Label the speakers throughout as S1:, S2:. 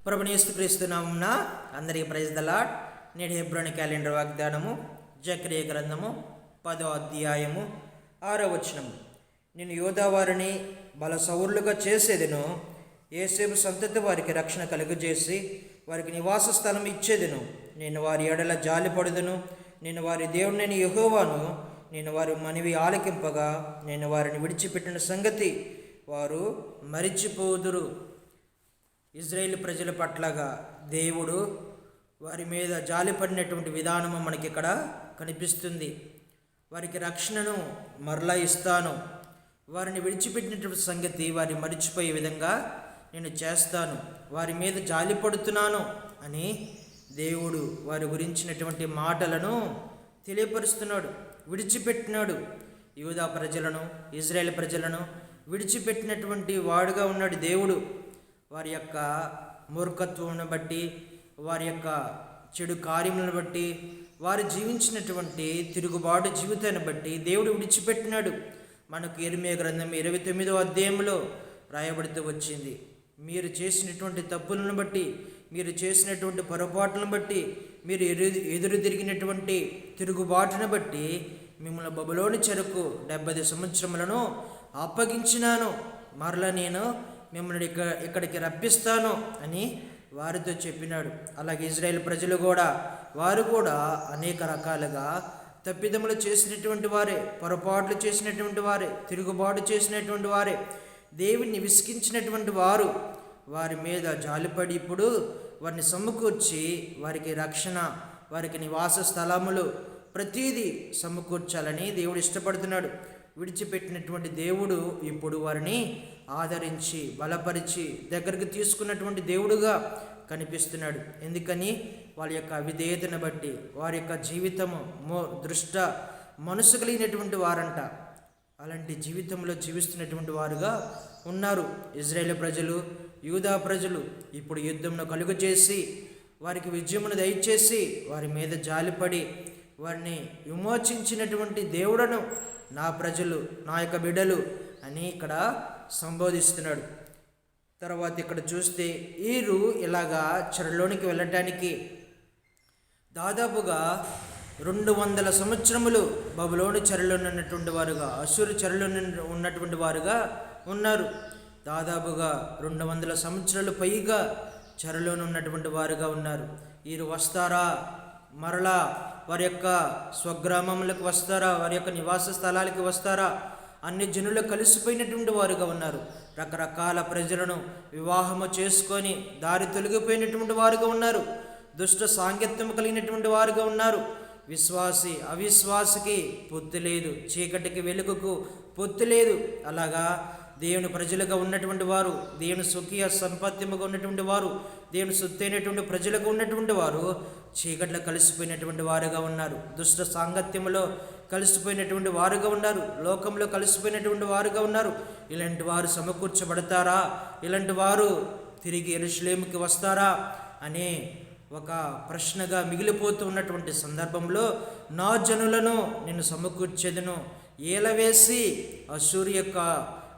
S1: ప్రభువైన యేసుక్రీస్తు నామమున అందరికీ ప్రైజ్ ద లార్డ్. నేటి హెబ్రోను క్యాలెండర్ వాగ్దానము జకరియా గ్రంథము 10వ అధ్యాయము 6వ వచనము. నేను యోధావారిని బల సౌరులుగా చేసేదను, యేసేపు సంతతి వారికి రక్షణ కలుగజేసి వారికి నివాస స్థలం ఇచ్చేదను. నేను వారి ఎడల జాలిపడుదును, నేను వారి దేవుడిని యెహోవాను. నేను వారి మనవి ఆలకింపగా నేను వారిని విడిచిపెట్టిన సంగతి వారు మరిచిపోదురు. ఇజ్రాయేల్ ప్రజల పట్లగా దేవుడు వారి మీద జాలిపడినటువంటి విధానము మనకి ఇక్కడ కనిపిస్తుంది. వారికి రక్షణను మరలా ఇస్తాను, వారిని విడిచిపెట్టినటువంటి సంగతి వారిని మరిచిపోయే విధంగా నేను చేస్తాను, వారి మీద జాలిపడుతున్నాను అని దేవుడు వారి గురించినటువంటి మాటలను తెలియపరుస్తున్నాడు. విడిచిపెట్టినాడు యూదా ప్రజలను, ఇజ్రాయేల్ ప్రజలను విడిచిపెట్టినటువంటి వాడుగా ఉన్నాడు దేవుడు. వారి యొక్క మూర్ఖత్వమును బట్టి, వారి యొక్క చెడు కార్యములను బట్టి, వారు జీవించినటువంటి తిరుగుబాటు జీవితాన్ని బట్టి దేవుడు విడిచిపెట్టినాడు. మనకు యెరెమీయా గ్రంథం 29వ అధ్యాయంలో రాయబడుతూ వచ్చింది. మీరు చేసినటువంటి తప్పులను బట్టి, మీరు చేసినటువంటి పొరపాట్లను బట్టి, మీరు ఎదురు తిరిగినటువంటి తిరుగుబాటును బట్టి మిమ్మల్ని బబులోను చెరకు 70 సంవత్సరములను అప్పగించినాను, మరలా నేను మిమ్మల్ని ఇక్కడికి రప్పిస్తాను అని వారితో చెప్పినాడు. అలాగే ఇజ్రాయేల్ ప్రజలు కూడా వారు కూడా అనేక రకాలుగా తప్పిదములు చేసినటువంటి వారే, పొరపాట్లు చేసినటువంటి వారే, తిరుగుబాటు చేసినటువంటి వారే, దేవుని విసిగించినటువంటి వారు. వారి మీద జాలిపడి ఇప్పుడు వారిని సమకూర్చి వారికి రక్షణ, వారికి నివాస స్థలములు ప్రతీదీ సమకూర్చాలని దేవుడు ఇష్టపడుతున్నాడు. విడిచిపెట్టినటువంటి దేవుడు ఇప్పుడు వారిని ఆదరించి బలపరిచి దగ్గరికి తీసుకున్నటువంటి దేవుడుగా కనిపిస్తున్నాడు. ఎందుకని? వాళ్ళ యొక్క అవిధేయతను బట్టి, వారి యొక్క జీవితము దృష్ట మనసు కలిగినటువంటి వారంట. అలాంటి జీవితంలో జీవిస్తున్నటువంటి వారుగా ఉన్నారు ఇజ్రాయేల్ ప్రజలు, యూదా ప్రజలు. ఇప్పుడు యుద్ధమును కలుగు చేసి వారికి విజయమును దయచేసి వారి మీద జాలిపడి వారిని విమోచించినటువంటి దేవుడను నా ప్రజలు, నా యొక్క బిడ్డలు అని ఇక్కడ సంబోధిస్తున్నాడు. తర్వాత ఇక్కడ చూస్తే వీరు ఇలాగా చెరలోనికి వెళ్ళటానికి దాదాపుగా 200 సంవత్సరములు బబులోను చెరలో ఉన్నటువంటి వారుగా, అశ్షూరు చెరలో ఉన్నటువంటి వారుగా ఉన్నారు. దాదాపుగా 200 సంవత్సరాలు పైగా చెరలో ఉన్నటువంటి వారుగా ఉన్నారు. వీరు వస్తారా, మరలా వారి యొక్క స్వగ్రామములకు వస్తారా, వారి యొక్క నివాస స్థలాలకి వస్తారా? అన్ని జనులు కలిసిపోయినటువంటి వారుగా ఉన్నారు. రకరకాల ప్రజలను వివాహము చేసుకొని దారి తొలగిపోయినటువంటి వారుగా ఉన్నారు. దుష్ట సాంగత్యం కలిగినటువంటి వారుగా ఉన్నారు. విశ్వాసి అవిశ్వాసికి పొత్తు లేదు, చీకటికి వెలుగుకు పొత్తు లేదు. అలాగా దేవుని ప్రజలుగా ఉన్నటువంటి వారు, దేవుని స్వకీయ సంపత్తిముగా ఉన్నటువంటి వారు, దేవుని సొత్తైనటువంటి ప్రజలుగా ఉన్నటువంటి వారు చీకట్లో కలిసిపోయినటువంటి వారుగా ఉన్నారు. దుష్ట సాంగత్యములో కలిసిపోయినటువంటి వారుగా ఉన్నారు. లోకంలో కలిసిపోయినటువంటి వారుగా ఉన్నారు. ఇలాంటి వారు సమకూర్చబడతారా? ఇలాంటి వారు తిరిగి యెరూషలేముకి వస్తారా అనే ఒక ప్రశ్నగా మిగిలిపోతూ ఉన్నటువంటి సందర్భంలో నా జనులను నేను సమకూర్చేదను, ఏలవేసి అశ్షూరు యొక్క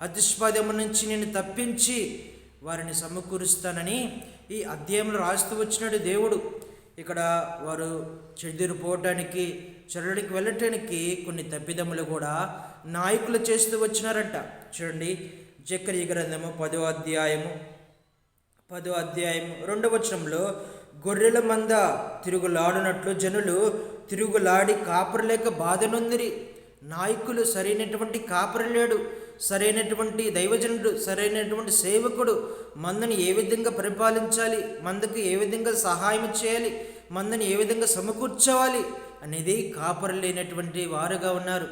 S1: అతిష్పాదము నుంచి నేను తప్పించి వారిని సమకూరుస్తానని ఈ అధ్యాయంలో రాస్తూ వచ్చినాడు దేవుడు. ఇక్కడ వారు చెదిరిపోవటానికి, చెరలోకి వెళ్ళటానికి కొన్ని తప్పిదములు కూడా నాయకులు చేస్తూ వచ్చినారంట. చూడండి, జకరియా గ్రంథము 10వ అధ్యాయము 2వ వచనంలో, గొర్రెల మంద తిరుగులాడినట్లు జనులు తిరుగులాడి కాపరులేక బాధనొందిరి. నాయకులు సరైనటువంటి కాపరి లేడు, సరైనటువంటి దైవజనుడు, సరైనటువంటి సేవకుడు మందని ఏ విధంగా పరిపాలించాలి, మందకు ఏ విధంగా సహాయం చేయాలి, మందని ఏ విధంగా సమకూర్చవాలి అనేది కాపరు లేనటువంటి వారుగా ఉన్నారు.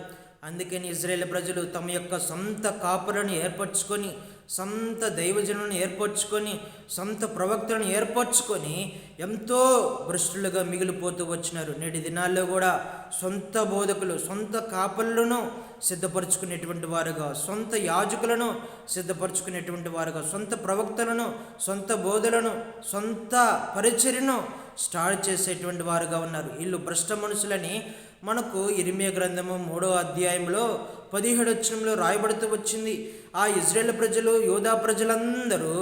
S1: అందుకని ఇజ్రాయేల్ ప్రజలు తమ యొక్క సొంత కాపరులను ఏర్పరచుకొని, సొంత దైవజనులను ఏర్పరచుకొని, సొంత ప్రవక్తలను ఏర్పరచుకొని ఎంతో భ్రష్టులుగా మిగిలిపోతూ వచ్చినారు. నేటి దినాల్లో కూడా సొంత బోధకులు, సొంత కాపరులను సిద్ధపరచుకునేటువంటి వారుగా, సొంత యాజకులను సిద్ధపరచుకునేటువంటి వారుగా, సొంత ప్రవక్తలను, సొంత బోధలను, సొంత పరిచర్యను స్టార్ట్ చేసేటువంటి వారుగా ఉన్నారు. వీళ్ళు భ్రష్ట మనుషులని మనకు యెరెమీయా గ్రంథము 3వ అధ్యాయంలో 17వ వచనంలో రాయబడుతూ వచ్చింది. ఆ ఇజ్రాయేల్ ప్రజలు, యూదా ప్రజలందరూ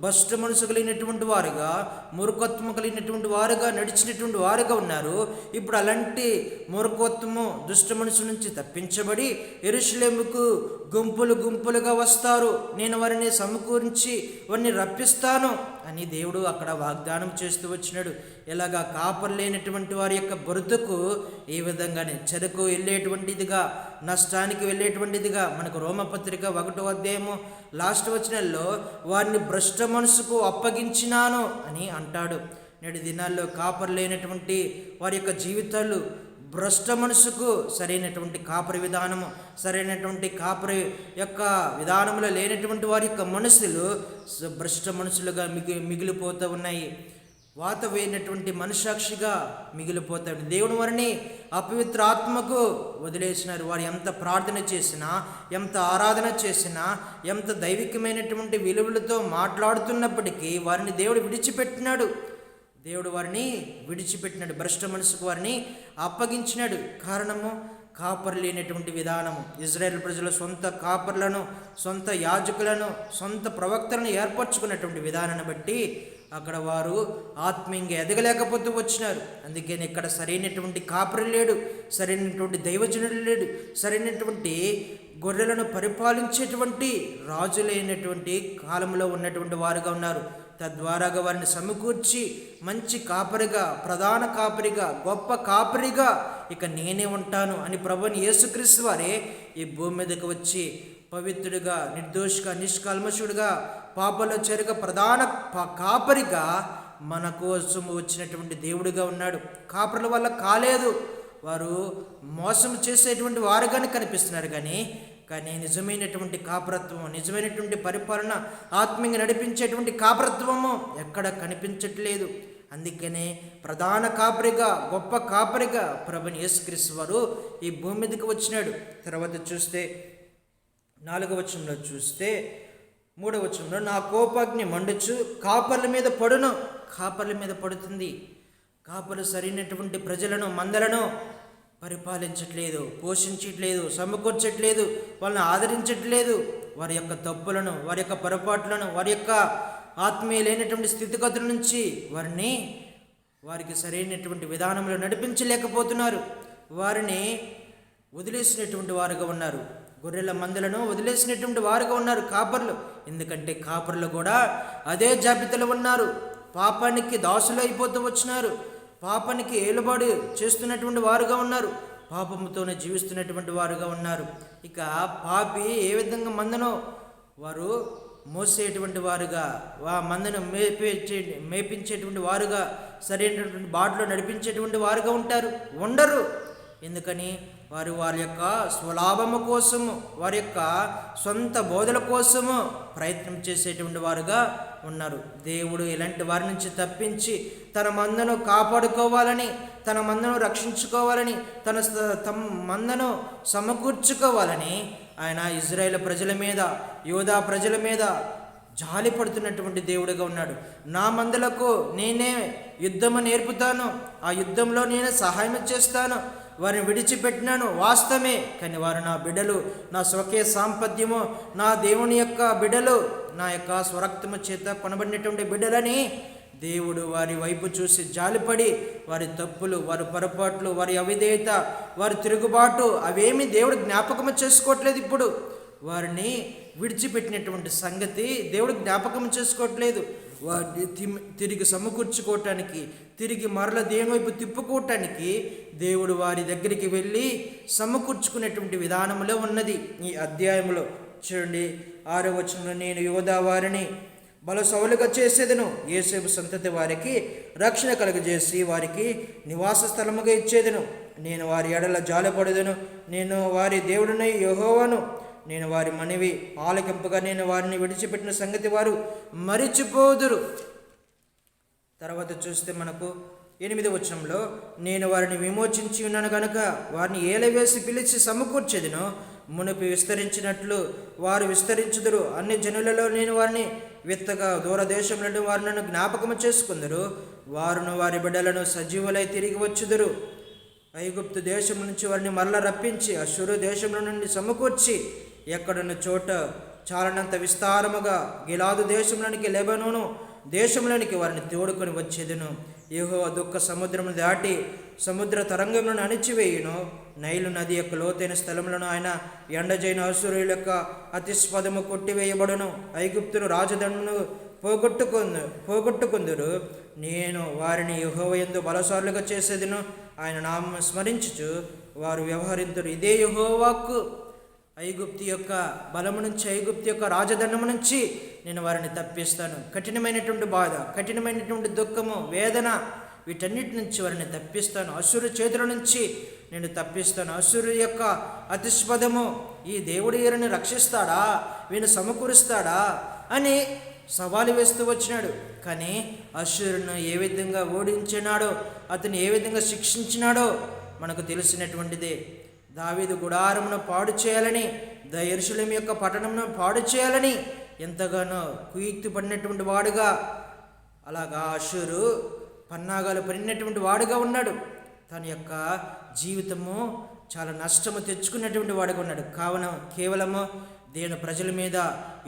S1: భ్రష్ట మనసు కలిగినటువంటి వారుగా, మూర్ఖత్వం కలిగినటువంటి వారుగా నడిచినటువంటి వారుగా ఉన్నారు. ఇప్పుడు అలాంటి మూర్ఖత్వము, దుష్ట మనసు నుంచి తప్పించబడి యెరూషలేముకు గుంపులు గుంపులుగా వస్తారు, నేను వారిని సమకూరించి వారిని రప్పిస్తాను అని దేవుడు అక్కడ వాగ్దానం చేస్తూ వచ్చినాడు. ఇలాగా కాపరు లేనటువంటి వారి యొక్క బ్రతుకు ఈ విధంగానే చెరకు వెళ్ళేటువంటిదిగా, నష్టానికి వెళ్ళేటువంటిదిగా మనకు రోమపత్రిక 1వ అధ్యాయము లాస్ట్ వచనంలో వారిని భ్రష్ట మనసుకు అప్పగించినాను అని అంటాడు. నేటి దినాల్లో కాపరు లేనటువంటి వారి యొక్క జీవితాలు భ్రష్ట మనసుకు సరైనటువంటి కాపరి విధానము, సరైనటువంటి కాపరి యొక్క విధానంలో లేనటువంటి వారి యొక్క మనసులు భ్రష్ట మనసులుగా మిగిలిపోతూ ఉన్నాయి. వాత వేయనటువంటి మనసాక్షిగా మిగిలిపోతాడు. దేవుడు వారిని అపవిత్ర ఆత్మకు వదిలేసినారు. వారు ఎంత ప్రార్థన చేసినా, ఎంత ఆరాధన చేసినా, ఎంత దైవికమైనటువంటి విలువలతో మాట్లాడుతున్నప్పటికీ వారిని దేవుడు విడిచిపెట్టినాడు. భ్రష్ట మనసుకు వారిని అప్పగించినాడు. కారణము కాపరు లేనటువంటి విధానము. ఇజ్రాయేల్ ప్రజలు సొంత కాపర్లను, సొంత యాజకులను, సొంత ప్రవక్తలను ఏర్పరచుకున్నటువంటి విధానాన్ని బట్టి అక్కడ వారు ఆత్మీయంగా ఎదగలేకపోతూ వచ్చినారు. అందుకని ఇక్కడ సరైనటువంటి కాపరి లేడు, సరైనటువంటి దైవజనుడు లేడు, సరైనటువంటి గొర్రెలను పరిపాలించేటువంటి రాజులైనటువంటి కాలంలో ఉన్నటువంటి వారుగా ఉన్నారు. తద్వారాగా వారిని సమకూర్చి మంచి కాపరిగా, ప్రధాన కాపరిగా, గొప్ప కాపరిగా ఇక నేనే ఉంటాను అని ప్రభువుని యేసుక్రీస్తు వారే ఈ భూమి మీదకి వచ్చి పవిత్రుడిగా, నిర్దోషిగా, నిష్కల్మషుడిగా, పాపంలో చేరక ప్రధాన కాపరిగా మన కోసం వచ్చినటువంటి దేవుడిగా ఉన్నాడు. కాపరుల వల్ల కాలేదు, వారు మోసం చేసేటువంటి వారుగానే కనిపిస్తున్నారు. కానీ నిజమైనటువంటి కాపరత్వము, నిజమైనటువంటి పరిపాలన, ఆత్మీయంగా నడిపించేటువంటి కాపరత్వము ఎక్కడ కనిపించట్లేదు. అందుకనే ప్రధాన కాపరిగా, గొప్ప కాపరిగా ప్రభుని యేసుక్రీస్తు వారు ఈ భూమి మీదకి వచ్చినాడు. తర్వాత చూస్తే 4వ వచనంలో చూస్తే 3వ వచనంలో నా కోపాగ్ని మండుచు కాపర్ల మీద పడును. కాపర్ల మీద పడుతుంది. కాపరు సరైనటువంటి ప్రజలను, మందలను పరిపాలించట్లేదు, పోషించట్లేదు, సమకూర్చట్లేదు, వాళ్ళని ఆదరించట్లేదు. వారి యొక్క తప్పులను, వారి యొక్క పొరపాట్లను, వారి యొక్క ఆత్మీయులైనటువంటి స్థితిగతుల నుంచి వారికి సరైనటువంటి విధానంలో నడిపించలేకపోతున్నారు. వారిని వదిలేసినటువంటి వారుగా ఉన్నారు. గొర్రెల మందలను వదిలేసినటువంటి వారుగా ఉన్నారు కాపర్లు. ఎందుకంటే కాపర్లు కూడా అదే జాబితాలో ఉన్నారు. పాపానికి దాసులు అయిపోతూ వచ్చినారు. పాపానికి ఏలుబడి చేస్తున్నటువంటి వారుగా ఉన్నారు. పాపముతోనే జీవిస్తున్నటువంటి వారుగా ఉన్నారు. ఇక పాపి ఏ విధంగా మందను వారు మోసేటువంటి వారుగా, మందను మేపించేటువంటి వారుగా, సరైనటువంటి బాటలో నడిపించేటువంటి వారుగా ఉండరు. ఎందుకని వారి యొక్క స్వలాభము కోసము, వారి యొక్క సొంత బోధల కోసము ప్రయత్నం చేసేటువంటి వారుగా ఉన్నారు. దేవుడు ఇలాంటి వారి నుంచి తప్పించి తన మందను కాపాడుకోవాలని, తన మందను రక్షించుకోవాలని, తమ మందను సమకూర్చుకోవాలని ఆయన ఇజ్రాయేల్ ప్రజల మీద, యోధా ప్రజల మీద జాలి పడుతున్నటువంటి దేవుడిగా ఉన్నాడు. నా మందలకు నేనే యుద్ధము నేర్పుతాను, ఆ యుద్ధంలో నేనే సహాయం చేస్తాను. వారిని విడిచిపెట్టినాను వాస్తవమే, కానీ వారు నా బిడ్డలు, నా స్వకీయ సాంపత్యము, నా దేవుని యొక్క బిడ్డలు, నా యొక్క స్వరక్తము చేత కొనబడినటువంటి బిడ్డలని దేవుడు వారి వైపు చూసి జాలిపడి వారి తప్పులు, వారి పొరపాట్లు, వారి అవిధేయత, వారి తిరుగుబాటు అవేమీ దేవుడు జ్ఞాపకము చేసుకోవట్లేదు. ఇప్పుడు వారిని విడిచిపెట్టినటువంటి సంగతి దేవుడు జ్ఞాపకం చేసుకోవట్లేదు. వారిని తిరిగి సమకూర్చుకోవటానికి, తిరిగి మరల దేవుని వైపు తిప్పుకోవటానికి దేవుడు వారి దగ్గరికి వెళ్ళి సమకూర్చుకునేటువంటి విధానంలో ఉన్నది. ఈ అధ్యాయంలో చూడండి 6వ వచనంలో నేను యోధా వారిని బలసౌలుగా చేసేదను, యోసేపు సంతతి వారికి రక్షణ కలుగజేసి వారికి నివాస స్థలముగా ఇచ్చేదను. నేను వారి ఎడల జాలపడదను, నేను వారి దేవుడినై యెహోవాను, నేను వారి మనవి ఆలకింపగా నేను వారిని విడిచిపెట్టిన సంగతి వారు మరిచిపోదురు. తర్వాత చూస్తే మనకు 8వ వచనంలో నేను వారిని విమోచించి ఉన్నాను కనుక వారిని ఏలవేసి పిలిచి సమకూర్చేదను, మునిపి విస్తరించినట్లు వారు విస్తరించుదురు. అన్ని జనులలో నేను వారిని విత్తగా దూరదేశంలో వారు నన్ను జ్ఞాపకము చేసుకుందరు. వారును వారి బిడ్డలను సజీవులై తిరిగి వచ్చుదురు. ఐగుప్తు దేశం నుంచి వారిని మరల రప్పించి అశ్షూరు దేశంలో నుండి సమకూర్చి ఎక్కడున్న చోట చాలనంత విస్తారముగా గిలాదు దేశంలోనికి లెబనోను దేశంలోనికి వారిని తోడుకొని వచ్చేదను. యెహోవా దుఃఖ సముద్రమును దాటి సముద్ర తరంగములను అణిచివేయును. నైలు నది యొక్క లోతైన స్థలములను ఆయన ఎండజైన అసురుల యొక్క అతిస్పదము కొట్టివేయబడును. ఐగుప్తును రాజదండును పోగొట్టుకుందురు. నేను వారిని యెహోవా యందు బలశాలుగా చేసేదను. ఆయన నామము స్మరించుచు వారు వ్యవహరింతురు. ఇదే యెహోవా వాక్కు. ఐగుప్తు యొక్క బలము నుంచి, ఐగుప్తు యొక్క రాజదండము నుంచి నేను వారిని తప్పిస్తాను. కఠినమైనటువంటి బాధ, కఠినమైనటువంటి దుఃఖము, వేదన, వీటన్నిటి నుంచి వారిని తప్పిస్తాను. అసురు చేతుల నుంచి నేను తప్పిస్తాను. అసురు యొక్క అతిస్పదము, ఈ దేవుడు వీరిని రక్షిస్తాడా, వీరిని సమకూరుస్తాడా అని సవాలు వేస్తూ వచ్చినాడు. కానీ అసురును ఏ విధంగా ఓడించినాడో, అతను ఏ విధంగా శిక్షించినాడో మనకు తెలిసినటువంటిదే. దావీదు గుడారమును పాడు చేయాలని, యెరూషలేము యొక్క పట్టణమును పాడు చేయాలని ఎంతగానో కుయుక్తి పడినటువంటి వాడుగా, అలాగా అషూరు పన్నాగాలు పడినటువంటి వాడుగా ఉన్నాడు. తన యొక్క జీవితము చాలా నష్టము తెచ్చుకున్నటువంటి వాడుగా ఉన్నాడు. కావున కేవలము దేవుని ప్రజల మీద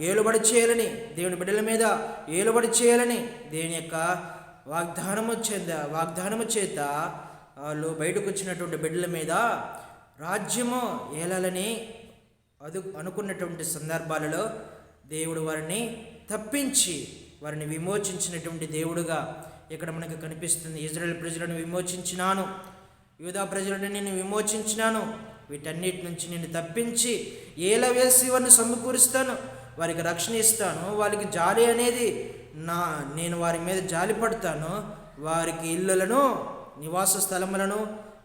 S1: ఏలుబడి చేయాలని, దేవుని బిడ్డల మీద ఏలుబడి చేయాలని దేవుని యొక్క వాగ్దానము చేత వాళ్ళు బయటకు వచ్చినటువంటి బిడ్డల మీద రాజ్యము ఏలాలని అనుకున్నటువంటి సందర్భాలలో దేవుడు వారిని తప్పించి వారిని విమోచించినటువంటి దేవుడుగా ఇక్కడ మనకు కనిపిస్తుంది. ఇజ్రాయేల్ ప్రజలను విమోచించినాను, యూదా ప్రజలను నేను విమోచించినాను, వీటన్నిటి నుంచి నేను తప్పించి ఏలవేసి వారిని సమకూరుస్తాను, వారికి రక్షణ ఇస్తాను, వారికి జాలి అనేది నేను వారి మీద జాలి పడతాను, వారికి ఇళ్ళలను, నివాస స్థలములను,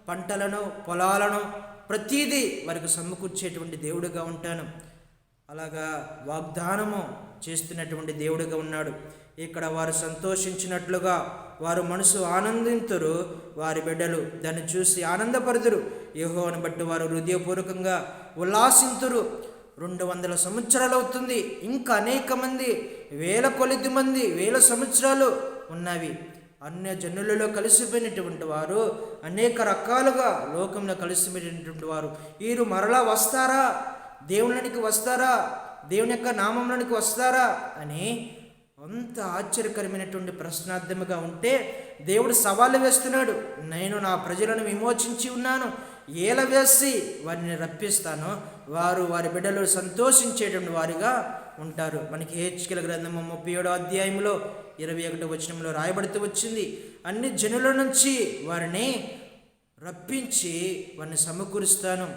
S1: పంటలను, పొలాలను, ప్రతీదీ వారికి సమకూర్చేటువంటి దేవుడుగా ఉంటాను. అలాగా వాగ్దానము చేస్తున్నటువంటి దేవుడుగా ఉన్నాడు. ఇక్కడ వారు సంతోషించినట్లుగా వారు మనసు ఆనందింతురు, వారి బిడ్డలు దాన్ని చూసి ఆనందపరుదురు. యెహోవాను బట్టి వారు హృదయపూర్వకంగా ఉల్లాసింతురు. 200 సంవత్సరాలు అవుతుంది, ఇంకా అనేక మంది, వేల కొలది మంది, వేల సంవత్సరాలు ఉన్నవి. అన్య జనులలో కలిసిపోయినటువంటి వారు, అనేక రకాలుగా లోకంలో కలిసిపోయినటువంటి వారు వీరు మరలా వస్తారా, దేవునికి వస్తారా, దేవుని యొక్క నామంలోనికి వస్తారా అని అంత ఆశ్చర్యకరమైనటువంటి ప్రశ్నార్థముగా ఉంటే దేవుడు సవాలు వేస్తున్నాడు. నేను నా ప్రజలను విమోచించి ఉన్నాను, ఏలవేసి వారిని రప్పిస్తాను, వారు వారి బిడ్డలు సంతోషించేటువంటి వారిగా ఉంటారు. మనకి హెచ్కేల గ్రంథము 37వ అధ్యాయంలో 21వ వచనంలో రాయబడుతూ వచ్చింది. అన్ని జనుల నుంచి వారిని రప్పించి వారిని సమకూరుస్తాను,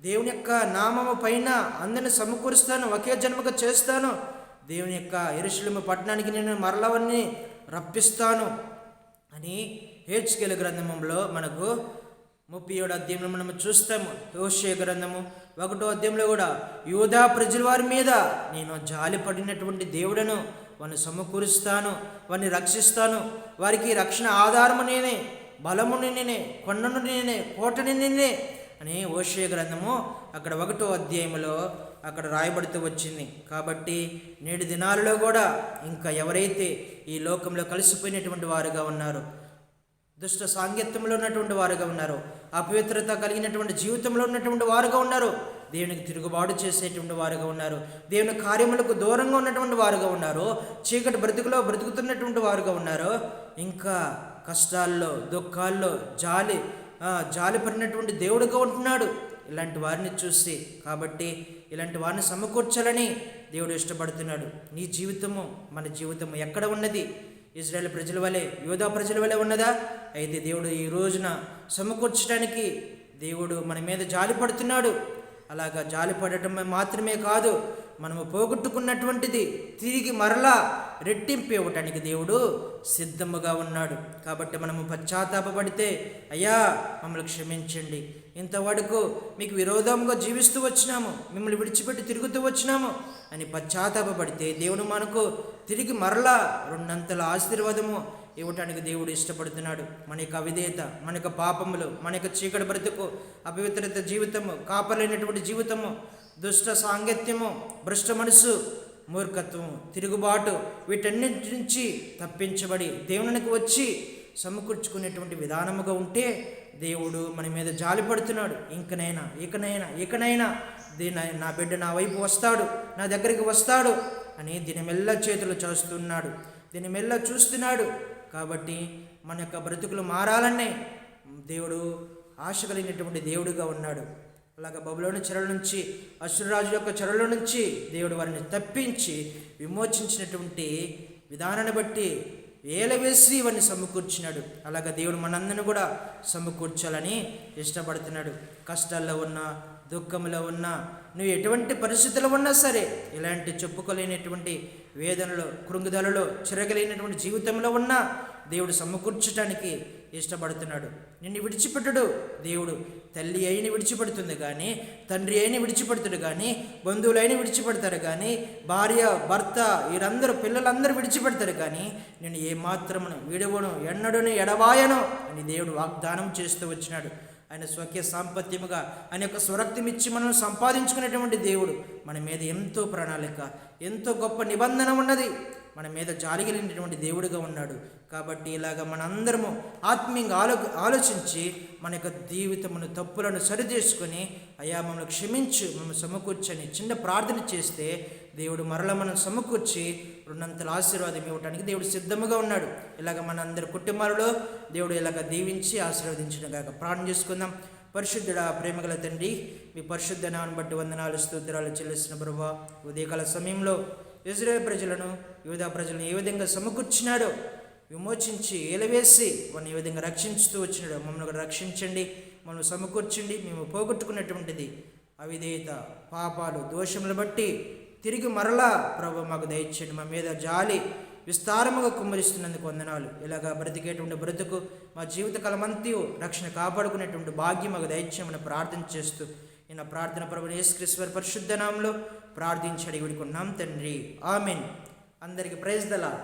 S1: దేవుని యొక్క నామము పైన అందరిని సమకూరుస్తాను, ఒకే జన్మగా చేస్తాను, దేవుని యొక్క యెరూషలేము పట్టణానికి నేను మరలవన్నీ రప్పిస్తాను అని హెచ్కేల గ్రంథంలో మనకు 37వ అధ్యాయంలో మనం చూస్తాము. హోషేయ గ్రంథము 1వ అధ్యాయంలో కూడా యూదా ప్రజల వారి మీద నేను జాలి పడినటువంటి దేవుడను, వారిని సమకూరుస్తాను, వారిని రక్షిస్తాను, వారికి రక్షణ ఆధారము నేనే, బలముని నేనే, కొండను నేనే, కోటని నేనే అని హోషేయ గ్రంథము అక్కడ 1వ అధ్యాయంలో అక్కడ రాయబడుతూ వచ్చింది. కాబట్టి నేటి దినాలలో కూడా ఇంకా ఎవరైతే ఈ లోకంలో కలిసిపోయినటువంటి వారుగా ఉన్నారో, దుష్ట సాంగత్యంలో ఉన్నటువంటి వారుగా ఉన్నారు, అపవిత్రత కలిగినటువంటి జీవితంలో ఉన్నటువంటి వారుగా ఉన్నారు, దేవునికి తిరుగుబాటు చేసేటువంటి వారుగా ఉన్నారు, దేవుని కార్యములకు దూరంగా ఉన్నటువంటి వారుగా ఉన్నారు, చీకటి బ్రతుకులో బ్రతుకుతున్నటువంటి వారుగా ఉన్నారు, ఇంకా కష్టాల్లో, దుఃఖాల్లో జాలి పడినటువంటి దేవుడుగా ఉంటున్నాడు ఇలాంటి వారిని చూసి. కాబట్టి ఇలాంటి వారిని సమకూర్చాలని దేవుడు ఇష్టపడుతున్నాడు. నీ జీవితము, మన జీవితము ఎక్కడ ఉన్నది? ఇజ్రాయేల్ ప్రజల వలె, యూదా ప్రజల వలె ఉన్నదా? అయితే దేవుడు ఈ రోజున సమకూర్చడానికి దేవుడు మన మీద జాలి పడుతున్నాడు. అలాగా జాలి పడటం మాత్రమే కాదు, మనము పోగొట్టుకున్నటువంటిది తిరిగి మరలా రెట్టింపు ఇవ్వటానికి దేవుడు సిద్ధముగా ఉన్నాడు. కాబట్టి మనము పశ్చాత్తాపపడితే, అయ్యా మమ్మల్ని క్షమించండి, ఇంతవరకు మీకు విరోధంగా జీవిస్తూ వచ్చినాము, మిమ్మల్ని విడిచిపెట్టి తిరుగుతూ వచ్చినాము అని పశ్చాత్తాపపడితే దేవుడు మనకు తిరిగి మరలా 2 ఆశీర్వాదము ఇవ్వటానికి దేవుడు ఇష్టపడుతున్నాడు. మన యొక్క అవిధేయత, మన యొక్క పాపములు, మన యొక్క చీకటి బ్రతుకు, అపవిత్రత జీవితము, కాపలేనటువంటి జీవితము, దుష్ట సాంగత్యము, భ్రష్ట మనసు, మూర్ఖత్వము, తిరుగుబాటు, వీటన్నిటి నుంచి తప్పించబడి దేవునికి వచ్చి సమకూర్చుకునేటువంటి విధానముగా ఉంటే దేవుడు మన మీద జాలి పడుతున్నాడు. ఇకనైనా నా బిడ్డ నా వైపు వస్తాడు, నా దగ్గరికి వస్తాడు అని దినమెల్ల చేతులు చేస్తున్నాడు, దినమెల్ల చూస్తున్నాడు. కాబట్టి మన యొక్క బ్రతుకులు మారాలనే దేవుడు ఆశ కలిగినటువంటి దేవుడుగా ఉన్నాడు. అలాగా బబులోను చెరల నుంచి, అశ్షూరురాజు యొక్క చెరల నుంచి దేవుడు వారిని తప్పించి విమోచించినటువంటి విధానాన్ని బట్టి వేసి వారిని సమకూర్చినాడు. అలాగా దేవుడు మనందరిని కూడా సమకూర్చాలని ఇష్టపడుతున్నాడు. కష్టాల్లో ఉన్నా, దుఃఖంలో ఉన్నా, నువ్వు ఎటువంటి పరిస్థితుల్లో ఉన్నా సరే, ఇలాంటి చెప్పుకోలేనటువంటి వేదనలో, కృంగుదలలో, చిరగలేనటువంటి జీవితంలో ఉన్నా దేవుడు సమకూర్చడానికి ఇష్టపడుతున్నాడు. నిన్ను విడిచిపెట్టడు దేవుడు. తల్లి అయిన విడిచిపెడుతుంది కానీ, తండ్రి అయిన విడిచిపెడుతాడు కానీ, బంధువులైన విడిచిపెడతారు కానీ, భార్య, భర్త, వీరందరూ, పిల్లలందరూ విడిచిపెడతారు కానీ నేను ఏమాత్రమును విడువను, ఎన్నడను ఎడవాయను అని దేవుడు వాగ్దానం చేస్తూ వచ్చినాడు. ఆయన స్వకీయ సాంపత్యముగా ఆయన యొక్క స్వరక్తం ఇచ్చి మనం సంపాదించుకునేటువంటి దేవుడు మన మీద ఎంతో ప్రణాళిక, ఎంతో గొప్ప నిబంధన ఉన్నది. మన మీద జాలి కలిగినటువంటి దేవుడిగా ఉన్నాడు. కాబట్టి ఇలాగ మనందరము ఆత్మీయంగా ఆలోచించి మన యొక్క జీవితమును, తప్పులను సరిచేసుకొని, అయ్యా మమ్మల్ని క్షమించు, మమ్మల్ని సమకూర్చని చిన్న ప్రార్థన చేస్తే దేవుడు మరల మనం సమకూర్చి రెండంతల ఆశీర్వాదం ఇవ్వడానికి దేవుడు సిద్ధముగా ఉన్నాడు. ఇలాగ మన అందరి కుటుంబాలలో దేవుడు ఇలాగ దీవించి ఆశీర్వదించినగాక ప్రార్థన చేసుకుందాం. పరిశుద్ధుడా, ప్రేమగల తండ్రి, మీ పరిశుద్ధ నామమును బట్టి వందనాలు, స్తోత్రాలు చెల్లిస్తున్న ప్రభువా, ఉదయకాల సమయంలో ఇజ్రాయేల్ ప్రజలను, యూదా ప్రజలను ఏ విధంగా సమకూర్చినాడో, విమోచించి ఏలవేసి వారిని ఏ విధంగా రక్షించుతూ వచ్చినాడో మమ్మల్ని కూడా రక్షించండి, మమ్మల్ని సమకూర్చండి. మేము పోగొట్టుకున్నటువంటిది అవిధేయత, పాపాలు, దోషములు బట్టి తిరిగి మరలా ప్రభు మాకు దయచేయండి. మా మీద జాలి విస్తారముగా కుమ్మరిస్తున్నందుకు వందనాలు. ఇలాగా బ్రతికేటువంటి బ్రతుకు మా జీవితకాలమంతా రక్షణ కాపాడుకునేటువంటి భాగ్యం మాకు దయచేయమని ప్రార్థన చేస్తూ నా ప్రార్థన ప్రభువైన యేసుక్రీస్తు వారి పరిశుద్ధ నామములో ప్రార్థించి అడిగి వేడుకున్నాం తండ్రి, ఆమేన్. అందరికీ ప్రైజ్ ద లార్డ్.